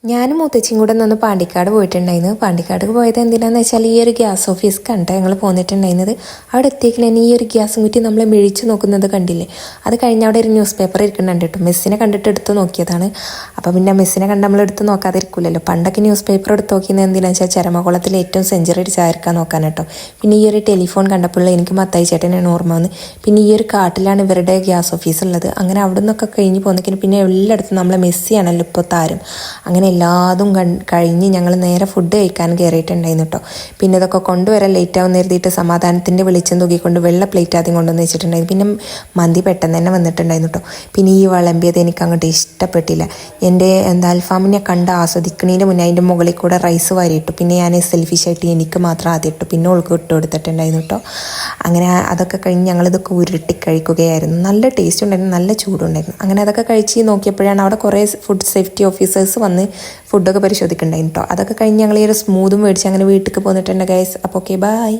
ഞാനും മുത്തച്ഛയും കൂടെ ഒന്ന് പാണ്ടിക്കാട് പോയിട്ടുണ്ടായിരുന്നു. പാണ്ടിക്കാട് പോയത് എന്തിനാന്ന് വെച്ചാൽ ഈ ഒരു ഗ്യാസ് ഓഫീസ് കണ്ട ഞങ്ങൾ പോന്നിട്ടുണ്ടായിരുന്നത്. അവിടെ എത്തിയേക്കില്ല ഈ ഒരു ഗ്യാസും കുറ്റി നമ്മളെ മിഴിച്ച് നോക്കുന്നത് കണ്ടില്ലേ. അത് കഴിഞ്ഞ് അവിടെ ഒരു ന്യൂസ് പേപ്പർ ഇരിക്കുന്നുണ്ട് കേട്ടോ. മെസ്സിനെ കണ്ടിട്ട് എടുത്ത് നോക്കിയതാണ്. അപ്പോൾ പിന്നെ മെസ്സിനെ കണ്ട് നമ്മൾ എടുത്ത് നോക്കാതിരിക്കില്ലല്ലോ. പണ്ടൊക്കെ ന്യൂസ് പേപ്പർ എടുത്ത് നോക്കിയത് എന്തിനാണെന്ന് വെച്ചാൽ ചരമകുളത്തിൽ ഏറ്റവും സെഞ്ചുറി അടിച്ചായിരിക്കാൻ നോക്കാൻ കേട്ടോ. പിന്നെ ഈ ഒരു ടെലിഫോൺ കണ്ടപ്പോൾ എനിക്ക് മത്തായി ചേട്ടനാണ് ഓർമ്മ വന്ന്. പിന്നെ ഈ ഒരു കാട്ടിലാണ് ഇവരുടെ ഗ്യാസ് ഓഫീസ് ഉള്ളത്. അങ്ങനെ അവിടെ നിന്നൊക്കെ കഴിഞ്ഞ് പോന്നേക്കിന് പിന്നെ എല്ലായിടത്തും നമ്മളെ മെസ്സിയാണല്ലോ ഇപ്പോൾ താരം. അങ്ങനെ എല്ലാതും കഴിഞ്ഞ് ഞങ്ങൾ നേരെ ഫുഡ് കഴിക്കാൻ കയറിയിട്ടുണ്ടായിരുന്നു കേട്ടോ. പിന്നെ ഇതൊക്കെ കൊണ്ടുവരാൻ ലേറ്റ് ആവുന്ന എഴുതിയിട്ട് സമാധാനത്തിൻ്റെ വെളിച്ചം തൂക്കിക്കൊണ്ട് വെള്ള പ്ലേറ്റ് ആദ്യം കൊണ്ടുവന്ന് വെച്ചിട്ടുണ്ടായിരുന്നു. പിന്നെ മന്തി പെട്ടെന്ന് തന്നെ വന്നിട്ടുണ്ടായിരുന്നു കേട്ടോ. പിന്നെ ഈ വിളമ്പിയത് എനിക്ക് അങ്ങോട്ട് ഇഷ്ടപ്പെട്ടില്ല. എൻ്റെ അൽഫാമിനെ കണ്ട് ആസ്വദിക്കുന്നതിൻ്റെ മുന്നേ അതിൻ്റെ മുകളിൽ കൂടെ റൈസ് വാരിയിട്ടു. പിന്നെ ഞാൻ സെൽഫിഷായിട്ട് എനിക്ക് മാത്രം ആദ്യം ഇട്ടു, പിന്നെ ഉൾക്ക് ഇട്ട് കൊടുത്തിട്ടുണ്ടായിരുന്നു കേട്ടോ. അങ്ങനെ അതൊക്കെ കഴിഞ്ഞ് ഞങ്ങളിതൊക്കെ ഉരുട്ടി കഴിക്കുകയായിരുന്നു. നല്ല ടേസ്റ്റ് ഉണ്ടായിരുന്നു, നല്ല ചൂടുണ്ടായിരുന്നു. അങ്ങനെ അതൊക്കെ കഴിച്ച് നോക്കിയപ്പോഴാണ് അവിടെ കുറേ ഫുഡ് സേഫ്റ്റി ഓഫീസേഴ്സ് വന്ന് ഫുഡൊക്കെ പരിശോധിക്കുന്നുണ്ടായിരുന്നു കേട്ടോ. അതൊക്കെ കഴിഞ്ഞ് ഞങ്ങൾ ഈ ഒരു സ്മൂതും മേടിച്ച് അങ്ങനെ വീട്ടിലേക്ക് പോന്നിട്ടുണ്ട് ഗൈസ്. അപ്പോൾ ഓക്കെ, ബൈ.